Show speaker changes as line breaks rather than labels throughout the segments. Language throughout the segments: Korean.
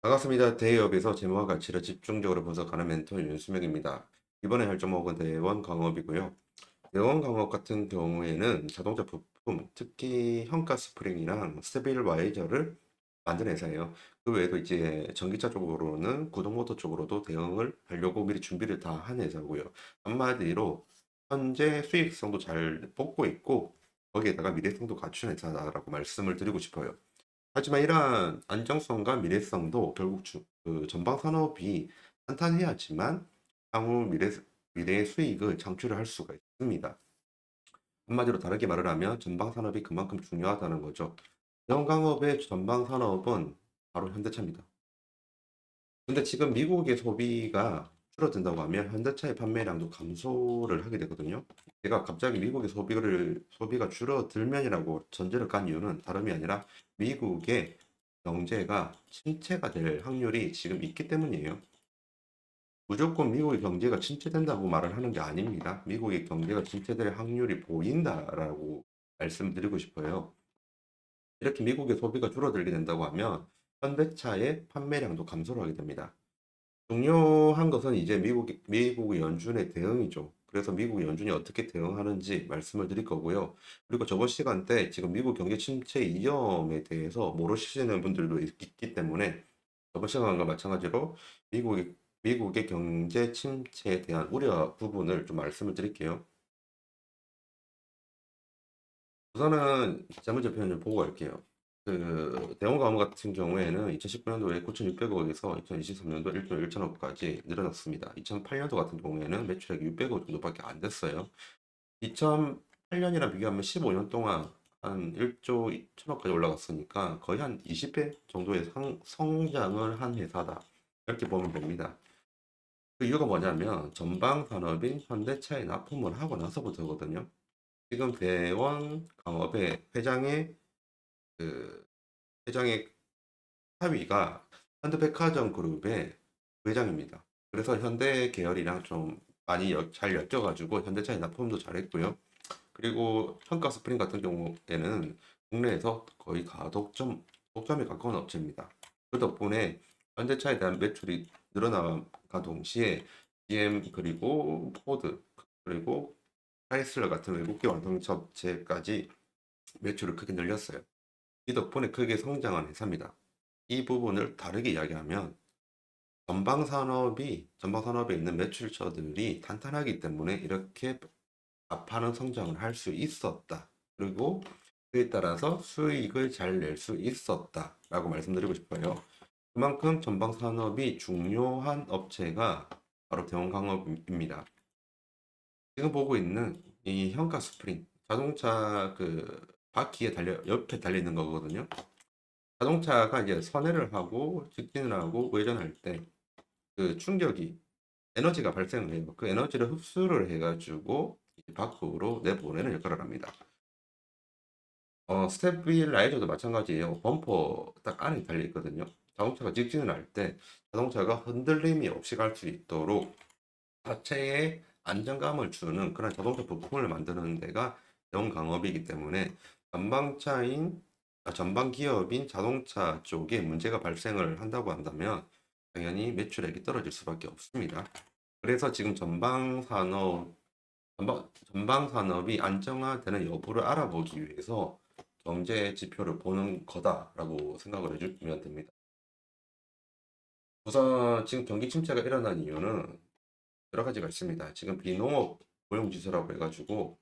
반갑습니다. 대기업에서 재무와 가치를 집중적으로 분석하는 멘토 윤수명입니다. 이번에 할 종목은 대원 강업이고요. 대원 강업 같은 경우에는 자동차 부품, 특히 현가 스프링이랑 스테빌 와이저를 만드는 회사예요. 그 외에도 이제 전기차 쪽으로는 구동모터 쪽으로도 대응을 하려고 미리 준비를 다 한 회사고요. 한마디로 현재 수익성도 잘 뽑고 있고 거기에다가 미래성도 갖춘 회사다라고 말씀을 드리고 싶어요. 하지만 이러한 안정성과 미래성도 결국 그 전방 산업이 탄탄해야지만 향후 미래의 수익을 창출을 할 수가 있습니다. 한마디로 다르게 말을 하면 전방 산업이 그만큼 중요하다는 거죠. 영광업의 전방 산업은 바로 현대차입니다. 근데 지금 미국의 소비가 줄어든다고 하면 현대차의 판매량도 감소를 하게 되거든요. 제가 갑자기 미국의 소비가 줄어들면이라고 전제를 깐 이유는 다름이 아니라 미국의 경제가 침체가 될 확률이 지금 있기 때문이에요. 무조건 미국의 경제가 침체된다고 말을 하는 게 아닙니다. 미국의 경제가 침체될 확률이 보인다라고 말씀드리고 싶어요. 이렇게 미국의 소비가 줄어들게 된다고 하면 현대차의 판매량도 감소를 하게 됩니다. 중요한 것은 이제 미국 연준의 대응이죠. 그래서 미국 연준이 어떻게 대응하는지 말씀을 드릴 거고요. 그리고 저번 시간 때 지금 미국 경제 침체 위험에 대해서 모르시는 분들도 있기 때문에 저번 시간과 마찬가지로 미국의 경제 침체에 대한 우려 부분을 좀 말씀을 드릴게요. 우선은 재무제표를 좀 보고 갈게요. 그 대원 가무 같은 경우에는 2019년도에 9,600억에서 2023년도 1조 1천억까지 늘어났습니다. 2008년도 같은 경우에는 매출액이 600억 정도밖에 안 됐어요. 2008년이랑 비교하면 15년 동안 한 1조 2천억까지 올라갔으니까 거의 한 20배 정도의 성장을 한 회사다. 이렇게 보면 됩니다. 그 이유가 뭐냐면 전방 산업인 현대차에 납품을 하고 나서부터거든요. 지금 대원 강업의 그 회장의 사위가 현대백화점 그룹의 회장입니다. 그래서 현대 계열이랑 좀 많이 잘 엮여가지고 현대차에 납품도 잘했고요. 그리고 현가 스프링 같은 경우에는 국내에서 거의 독점에 가까운 업체입니다. 그 덕분에 현대차에 대한 매출이 늘어남과 동시에 GM 그리고 포드 그리고 카이슬러 같은 외국계 완성차 업체까지 매출을 크게 늘렸어요. 이 덕분에 크게 성장한 회사입니다. 이 부분을 다르게 이야기하면 전방 산업에 있는 매출처들이 탄탄하기 때문에 이렇게 가파른 성장을 할 수 있었다. 그리고 그에 따라서 수익을 잘 낼 수 있었다라고 말씀드리고 싶어요. 그만큼 전방 산업이 중요한 업체가 바로 대원강업입니다. 지금 보고 있는 이 현가 스프링 자동차 그 바퀴에 옆에 달려 있는 거거든요. 자동차가 이제 선회를 하고 직진을 하고 우회전할 때 그 충격이 에너지가 발생을 해요. 그 에너지를 흡수를 해가지고 밖으로 내보내는 역할을 합니다. 스테빌라이저도 마찬가지예요. 범퍼 딱 안에 달려 있거든요. 자동차가 직진을 할 때 자동차가 흔들림이 없이 갈 수 있도록 자체에 안정감을 주는 그런 자동차 부품을 만드는 데가 영강업이기 때문에 전방차인 전방 기업인 자동차 쪽에 문제가 발생을 한다고 한다면 당연히 매출액이 떨어질 수밖에 없습니다. 그래서 지금 전방 산업이 안정화되는 여부를 알아보기 위해서 경제 지표를 보는 거다라고 생각을 해주면 됩니다. 우선 지금 경기 침체가 일어난 이유는 여러 가지가 있습니다. 지금 비농업 고용지수라고 해가지고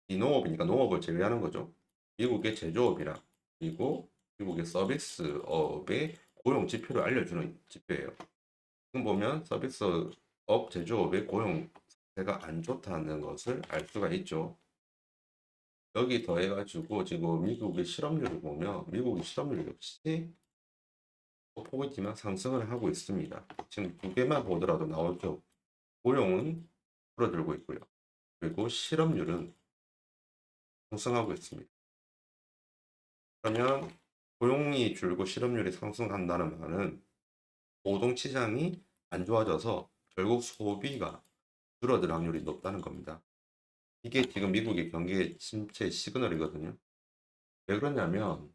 비농업이니까 농업을 제외하는 거죠. 미국의 제조업이랑 그리고 미국의 서비스업의 고용 지표를 알려주는 지표예요. 지금 보면 서비스업, 제조업의 고용 상태가 안 좋다는 것을 알 수가 있죠. 여기 더해가지고 지금 미국의 실업률을 보면 미국의 실업률 역시 소폭이지만 상승을 하고 있습니다. 지금 두 개만 보더라도 나오죠. 고용은 줄어들고 있고요. 그리고 실업률은 상승하고 있습니다. 그러면 고용이 줄고 실업률이 상승한다는 말은 노동시장이 안 좋아져서 결국 소비가 줄어들 확률이 높다는 겁니다. 이게 지금 미국의 경기 침체 시그널이거든요. 왜 그러냐면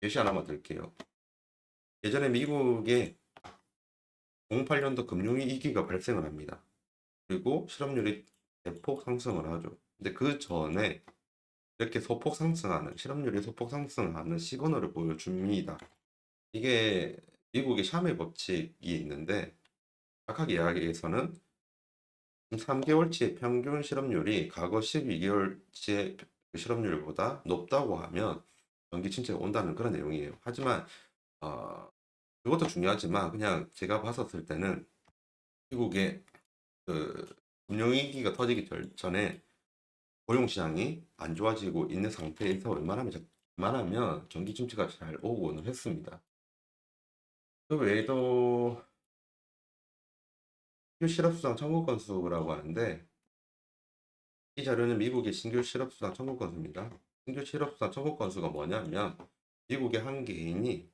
예시 하나만 드릴게요. 예전에 미국에 08년도 금융위기가 발생을 합니다. 그리고 실업률이 대폭 상승을 하죠. 근데 그 전에 이렇게 소폭 상승하는, 실업률이 소폭 상승하는 시그널을 보여줍니다. 이게 미국의 샤멜 법칙이 있는데, 각각 이야기에서는 3개월치의 평균 실업률이 과거 12개월치의 실업률보다 높다고 하면 경기 침체가 온다는 그런 내용이에요. 하지만 어, 그것도 중요하지만 그냥 제가 봤었을 때는 미국의 그 금융위기가 터지기 전에 고용시장이 안 좋아지고 있는 상태에서 웬만하면 경기 침체가 잘 오고는 했습니다. 그 외에도 신규 실업수당 청구 건수라고 하는데, 이 자료는 미국의 신규 실업수당 청구 건수입니다. 신규 실업수당 청구 건수가 뭐냐면 미국의 한 개인이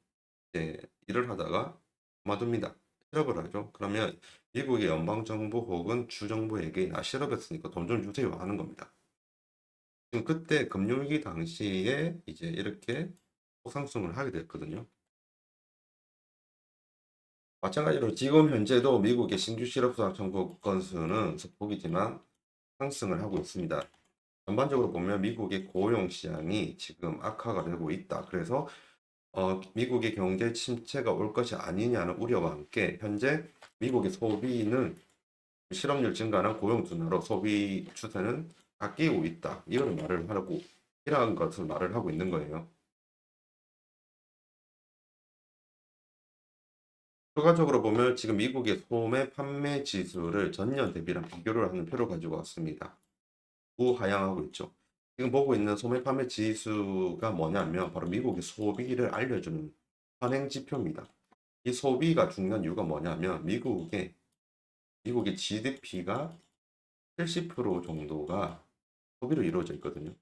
이제 일을 하다가 그만둡니다. 실업을 하죠. 그러면 미국의 연방정부 혹은 주정부에게 나 실업했으니까 돈 좀 주세요 하는 겁니다. 지금 그때 금융위기 당시에 이제 이렇게 상승을 하게 됐거든요. 마찬가지로 지금 현재도 미국의 신규 실업수당 청구 건수는 소폭이지만 상승을 하고 있습니다. 전반적으로 보면 미국의 고용 시장이 지금 악화가 되고 있다. 그래서 미국의 경제 침체가 올 것이 아니냐는 우려와 함께 현재 미국의 소비는 실업률 증가나 고용 둔화로 소비 추세는 바뀌고 있다. 이런 말을 하고 이러한 것을 말을 하고 있는 거예요. 추가적으로 보면 지금 미국의 소매 판매 지수를 전년 대비랑 비교를 하는 표를 가지고 왔습니다. 우하향하고 있죠. 지금 보고 있는 소매 판매 지수가 뭐냐면 바로 미국의 소비를 알려주는 선행 지표입니다. 이 소비가 중요한 이유가 뭐냐면 미국의 GDP가 70% 정도가 소비로 이루어져 있거든요.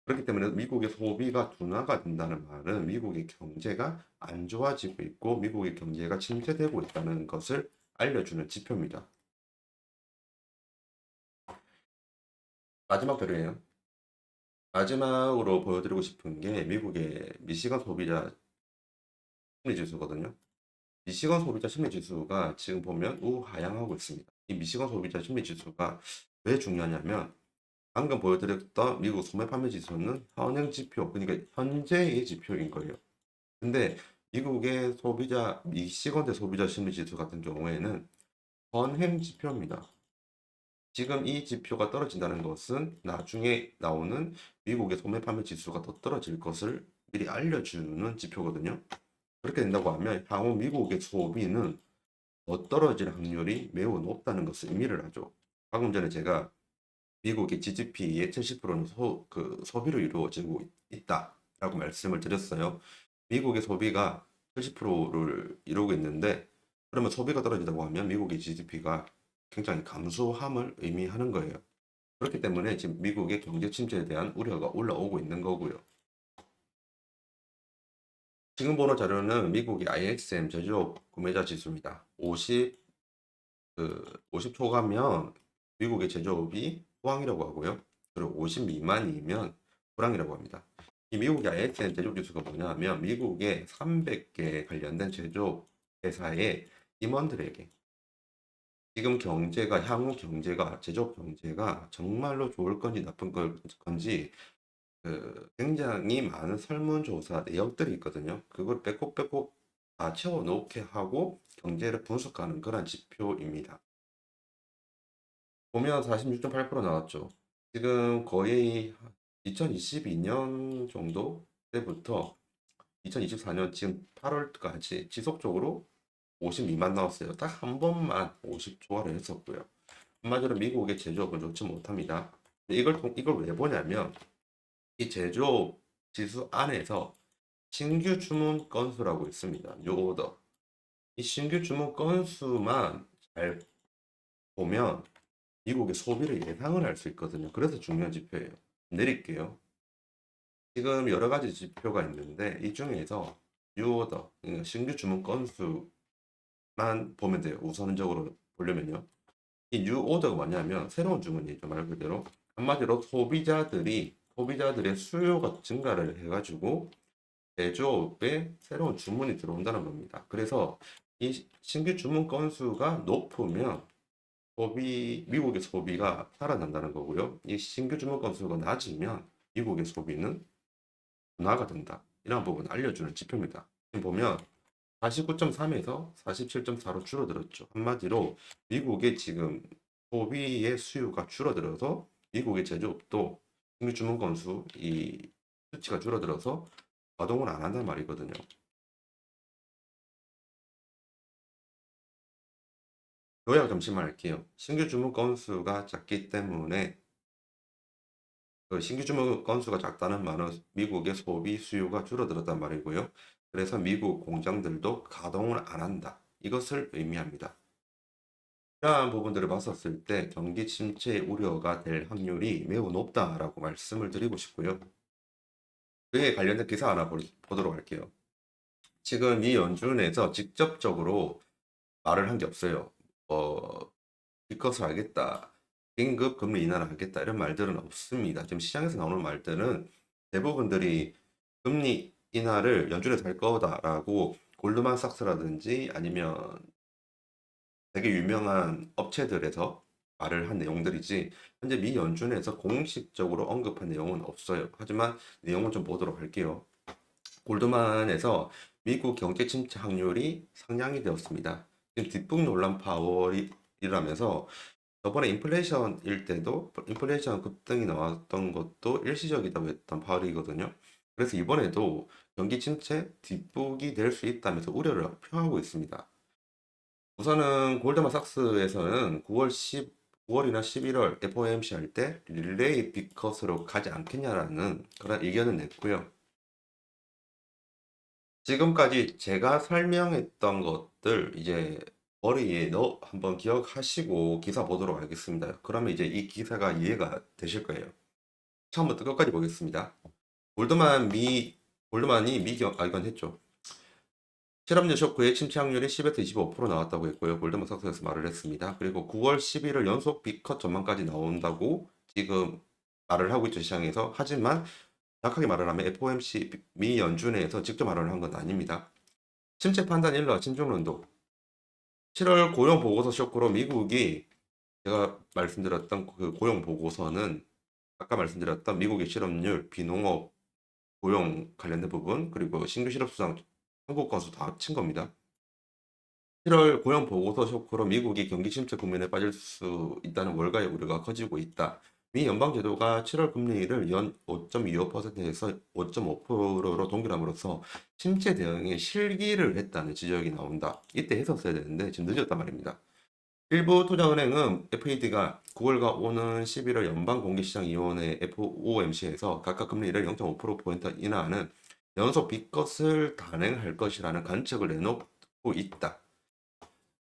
그렇기 때문에 미국의 소비가 둔화가 된다는 말은 미국의 경제가 안 좋아지고 있고 미국의 경제가 침체되고 있다는 것을 알려주는 지표입니다. 마지막 표이에요. 마지막으로 보여드리고 싶은 게 미국의 미시간 소비자 심리 지수거든요. 미시간 소비자 심리 지수가 지금 보면 우하향하고 있습니다. 이 미시간 소비자 심리 지수가 왜 중요하냐면 방금 보여드렸던 미국 소매 판매 지수는 현행 지표, 그러니까 현재의 지표인 거예요. 근데 미국의 미시건대 소비자 심리 지수 같은 경우에는 선행 지표입니다. 지금 이 지표가 떨어진다는 것은 나중에 나오는 미국의 소매 판매 지수가 더 떨어질 것을 미리 알려주는 지표거든요. 그렇게 된다고 하면 향후 미국의 소비는 더 떨어질 확률이 매우 높다는 것을 의미를 하죠. 방금 전에 제가 미국의 GDP의 70%는 소비로 이루어지고 있다라고 말씀을 드렸어요. 미국의 소비가 70%를 이루고 있는데, 그러면 소비가 떨어진다고 하면 미국의 GDP가 굉장히 감소함을 의미하는 거예요. 그렇기 때문에 지금 미국의 경제 침체에 대한 우려가 올라오고 있는 거고요. 지금 보는 자료는 미국의 ISM 제조업 구매자 지수입니다. 50 초과면 미국의 제조업이 호황이라고 하고요. 그리고 50 미만이면 불황이라고 합니다. 이 미국의 ISM 제조업 지수가 뭐냐면 미국의 300개 관련된 제조업 회사의 임원들에게 지금 향후 경제가, 제조업 경제가 정말로 좋을 건지 나쁜 건지 굉장히 많은 설문조사 내역들이 있거든요. 그걸 빼곡빼곡 다 채워놓게 하고 경제를 분석하는 그런 지표입니다. 보면 46.8% 나왔죠. 지금 거의 2022년 정도 때부터 2024년 지금 8월까지 지속적으로 50 미만 나왔어요. 딱 한 번만 50 초과를 했었고요. 한마디로 미국의 제조업은 좋지 못합니다. 이걸 왜 보냐면 이 제조업 지수 안에서 신규 주문 건수라고 있습니다. 뉴 오더. 이 신규 주문 건수만 잘 보면 미국의 소비를 예상을 할 수 있거든요. 그래서 중요한 지표예요. 내릴게요. 지금 여러 가지 지표가 있는데 이 중에서 뉴오더, 그러니까 신규 주문 건수만 보면 돼요. 우선적으로 보려면요. 이 뉴오더가 뭐냐면 새로운 주문이죠. 말 그대로. 한마디로 소비자들의 수요가 증가를 해가지고 제조업에 새로운 주문이 들어온다는 겁니다. 그래서 이 신규 주문 건수가 높으면 미국의 소비가 살아난다는 거고요. 이 신규 주문 건수가 낮으면 미국의 소비는 둔화가 된다. 이런 부분을 알려주는 지표입니다. 지금 보면 49.3에서 47.4로 줄어들었죠. 한마디로 미국의 지금 소비의 수요가 줄어들어서 미국의 제조업도 신규 주문 건수 이 수치가 줄어들어서 가동을 안 한다는 말이거든요. 요약 잠시만 할게요. 신규 주문 건수가 작기 때문에 그 신규 주문 건수가 작다는 말은 미국의 소비 수요가 줄어들었단 말이고요. 그래서 미국 공장들도 가동을 안 한다. 이것을 의미합니다. 이러한 부분들을 봤었을 때 경기 침체 우려가 될 확률이 매우 높다라고 말씀을 드리고 싶고요. 그에 관련된 기사 하나 보도록 할게요. 지금 이 연준에서 직접적으로 말을 한 게 없어요. 이것을 알겠다. 긴급 금리 인하를 하겠다. 이런 말들은 없습니다. 지금 시장에서 나오는 말들은 대부분들이 금리 인하를 연준에서 할 거다라고 골드만삭스라든지 아니면 되게 유명한 업체들에서 말을 한 내용들이지 현재 미 연준에서 공식적으로 언급한 내용은 없어요. 하지만 내용을 좀 보도록 할게요. 골드만에서 미국 경제 침체 확률이 상향이 되었습니다. 지금 뒷북 논란 파월이라면서 저번에 인플레이션일 때도 인플레이션 급등이 나왔던 것도 일시적이라고 했던 파월이거든요. 그래서 이번에도 경기 침체 뒷북이 될 수 있다면서 우려를 표하고 있습니다. 우선은 골드만삭스에서는 9월이나 11월 FOMC 할 때 릴레이 빅컷으로 가지 않겠냐라는 그런 의견을 냈고요. 지금까지 제가 설명했던 것들 이제 머리에 한번 기억하시고 기사 보도록 하겠습니다. 그러면 이제 이 기사가 이해가 되실 거예요. 처음부터 끝까지 보겠습니다. 골드만이 이건 했죠. 실업률 쇼크의 침체 확률이 10에서 25% 나왔다고 했고요. 골드만삭스에서 말을 했습니다. 그리고 9월 11일 연속 B컷 전망까지 나온다고 지금 말을 하고 있죠, 시장에서. 하지만 정확하게 말을 하면 FOMC 미 연준회에서 직접 말을 한 건 아닙니다. 침체 판단 일러 신중론도 7월 고용 보고서 쇼크로 미국이 제가 말씀드렸던 그 고용 보고서는 아까 말씀드렸던 미국의 실업률, 비농업 고용 관련된 부분 그리고 신규 실업 수당 한국 건수 다 합친 겁니다. 7월 고용 보고서 쇼크로 미국이 경기 침체 국면에 빠질 수 있다는 월가의 우려가 커지고 있다. 미 연방제도가 7월 금리를 연 5.25%에서 5.5%로 동결함으로써 침체 대응에 실기를 했다는 지적이 나온다. 이때 했었어야 되는데 지금 늦었단 말입니다. 일부 투자은행은 FED가 9월과 오는 11월 연방공개시장위원회 FOMC에서 각각 금리를 0.5%포인트 인하하는 연속 B컷을 단행할 것이라는 관측을 내놓고 있다.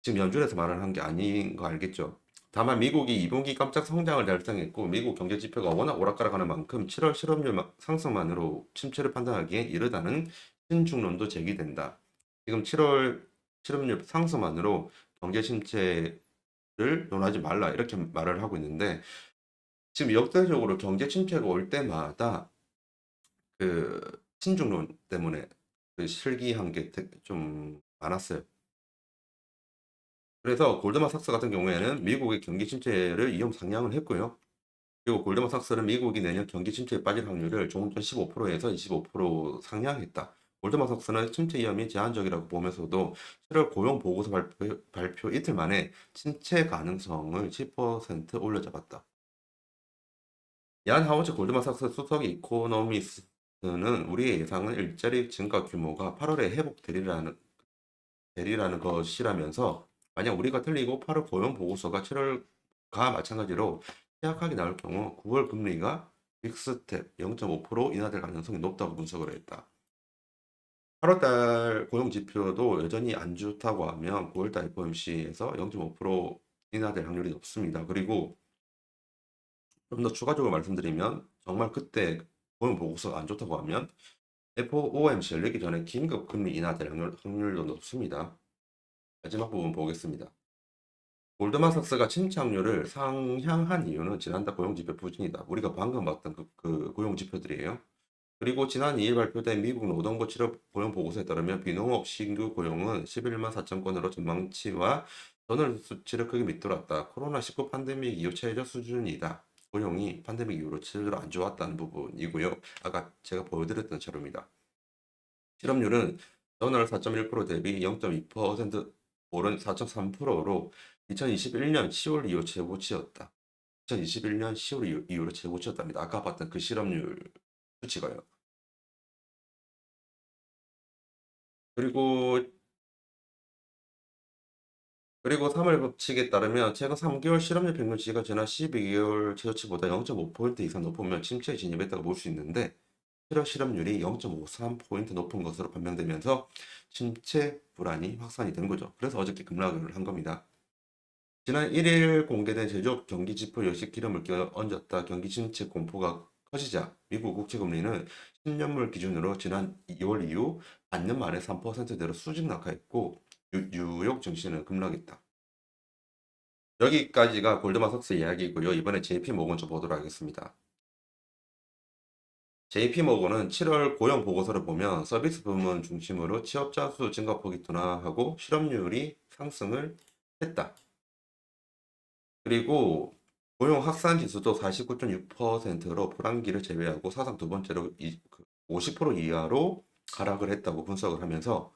지금 연준에서 말을 한 게 아닌 거 알겠죠? 다만 미국이 2분기 깜짝 성장을 달성했고 미국 경제 지표가 워낙 오락가락하는 만큼 7월 실업률 상승만으로 침체를 판단하기에 이르다는 신중론도 제기된다. 지금 7월 실업률 상승만으로 경제 침체를 논하지 말라 이렇게 말을 하고 있는데 지금 역대적으로 경제 침체가 올 때마다 그 신중론 때문에 그 실기한 게 좀 많았어요. 그래서 골드만삭스 같은 경우에는 미국의 경기 침체를 위험 상향을 했고요. 그리고 골드만삭스는 미국이 내년 경기 침체에 빠질 확률을 종전 15%에서 25% 상향했다. 골드만삭스는 침체 위험이 제한적이라고 보면서도 7월 고용 보고서 발표 이틀 만에 침체 가능성을 10% 올려잡았다. 얀 하우즈 골드만삭스 수석 이코노미스트는 우리의 예상은 일자리 증가 규모가 8월에 회복되리라는 것이라면서 만약 우리가 틀리고 8월 고용 보고서가 7월과 마찬가지로 약하게 나올 경우 9월 금리가 빅스텝 0.5% 인하될 가능성이 높다고 분석을 했다. 8월달 고용 지표도 여전히 안 좋다고 하면 9월달 FOMC에서 0.5% 인하될 확률이 높습니다. 그리고 좀 더 추가적으로 말씀드리면 정말 그때 고용 보고서가 안 좋다고 하면 FOMC 열리기 전에 긴급 금리 인하될 확률도 높습니다. 마지막 부분 보겠습니다. 골드만삭스가 침착률을 상향한 이유는 지난달 고용지표 부진이다. 우리가 방금 봤던 그 고용지표들이에요. 그리고 지난 2일 발표된 미국 노동부 취업 고용 보고서에 따르면 비농업 신규 고용은 11만 4천 건으로 전망치와 전월 수치를 크게 밑돌았다. 코로나19 팬데믹 이후 최저 수준이다. 고용이 팬데믹 이후로 제대로 안 좋았다는 부분이고요. 아까 제가 보여드렸던 자료입니다. 실업률은 전월 4.1% 대비 0.2% 오른 4.3%로 2021년 10월 이후 최고치였다. 2021년 10월 이후로 최고치였답니다. 아까 봤던 그 실업률 수치가요. 그리고 3월 법칙에 따르면 최근 3개월 실업률 평균치가 지난 12개월 최저치보다 0.5포인트 이상 높으면 침체에 진입했다고 볼 수 있는데 실업 실업률이 0.53포인트 높은 것으로 판명되면서 침체 불안이 확산이 된 거죠. 그래서 어저께 급락을 한 겁니다. 지난 1일 공개된 제조업 경기 지표 역시 기름을 끼얹었다. 경기 침체 공포가 커지자 미국 국채금리는 10년물 기준으로 지난 2월 이후 반년 만에 3%대로 수직 낙하했고 뉴욕 증시는 급락했다. 여기까지가 골드만삭스 이야기고요. 이번에 JP모건 좀 보도록 하겠습니다. JP모건은 7월 고용 보고서를 보면 서비스 부문 중심으로 취업자 수 증가폭이 둔화하고 실업률이 상승을 했다. 그리고 고용 확산 지수도 49.6%로 불황기를 제외하고 사상 두 번째로 50% 이하로 하락을 했다고 분석을 하면서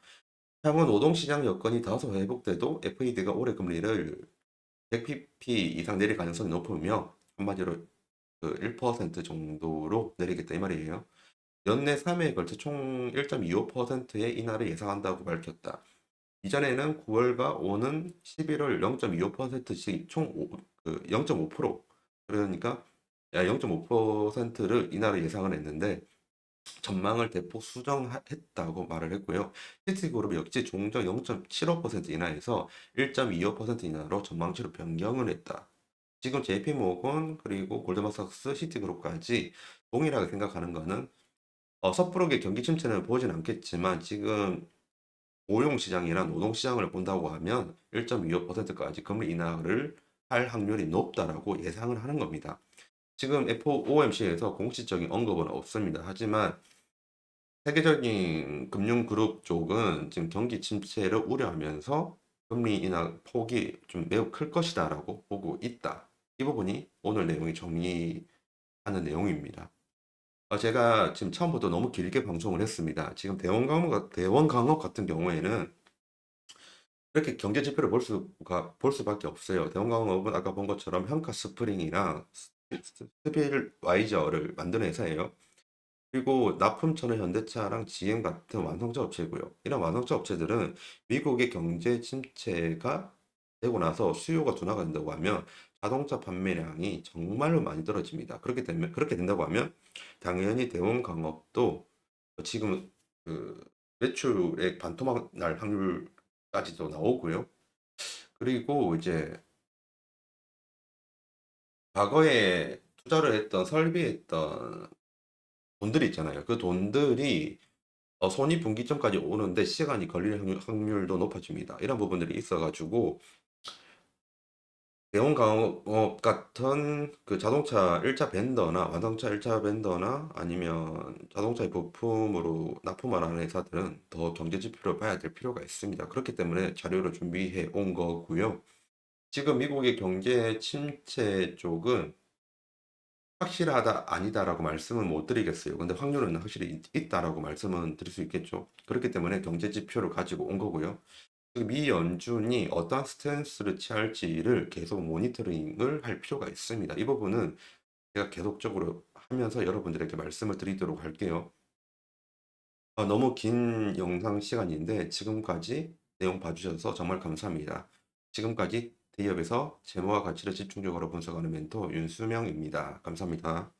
향후 노동시장 여건이 다소 회복돼도 FED가 올해 금리를 100bp 이상 내릴 가능성이 높으며 한마디로 그 1% 정도로 내리겠다 이 말이에요. 연내 3회에 걸쳐 총 1.25%의 인하를 예상한다고 밝혔다. 이전에는 9월과 오는 11월 0.25%씩 총 0.5% 그러니까 0.5%를 인하를 예상을 했는데 전망을 대폭 수정했다고 말을 했고요. 시티그룹 역시 종전 0.75% 인하에서 1.25% 인하로 전망치를 변경을 했다. 지금 JP모건 그리고 골드만삭스 시티그룹까지 동일하게 생각하는 거는 섣부르게 경기 침체는 보진 않겠지만 지금 고용 시장이나 노동 시장을 본다고 하면 1.25%까지 금리 인하를 할 확률이 높다라고 예상을 하는 겁니다. 지금 FOMC에서 공식적인 언급은 없습니다. 하지만 세계적인 금융그룹 쪽은 지금 경기 침체를 우려하면서 금리 인하 폭이 좀 매우 클 것이다라고 보고 있다. 이 부분이 오늘 내용이 정리하는 내용입니다. 제가 지금 처음부터 너무 길게 방송을 했습니다. 지금 대원 강업 같은 경우에는 이렇게 경제 지표를 볼 수밖에 없어요. 대원 강업은 아까 본 것처럼 현카 스프링이랑 스빌 와이저를 만드는 회사예요. 그리고 납품처는 현대차랑 GM 같은 완성차 업체고요. 이런 완성차 업체들은 미국의 경제 침체가 되고 나서 수요가 둔화가 된다고 하면 자동차 판매량이 정말로 많이 떨어집니다. 그렇게 된다고 하면 당연히 대원강업도 지금 그 매출액 반토막 날 확률까지도 나오고요. 그리고 이제 과거에 투자를 했던 설비했던 돈들이 있잖아요. 그 돈들이 손익분기점까지 오는데 시간이 걸릴 확률도 높아집니다. 이런 부분들이 있어가지고 대원강업 같은 그 자동차 1차 벤더나 완성차 1차 벤더나 아니면 자동차의 부품으로 납품하는 회사들은 더 경제 지표를 봐야 될 필요가 있습니다. 그렇기 때문에 자료를 준비해 온 거고요. 지금 미국의 경제 침체 쪽은 확실하다 아니다라고 말씀은 못 드리겠어요. 근데 확률은 확실히 있다라고 말씀은 드릴 수 있겠죠. 그렇기 때문에 경제 지표를 가지고 온 거고요. 미 연준이 어떤 스탠스를 취할지를 계속 모니터링을 할 필요가 있습니다. 이 부분은 제가 계속적으로 하면서 여러분들에게 말씀을 드리도록 할게요. 너무 긴 영상 시간인데 지금까지 내용 봐주셔서 정말 감사합니다. 지금까지 대기업에서 재무와 가치를 집중적으로 분석하는 멘토 윤수명입니다. 감사합니다.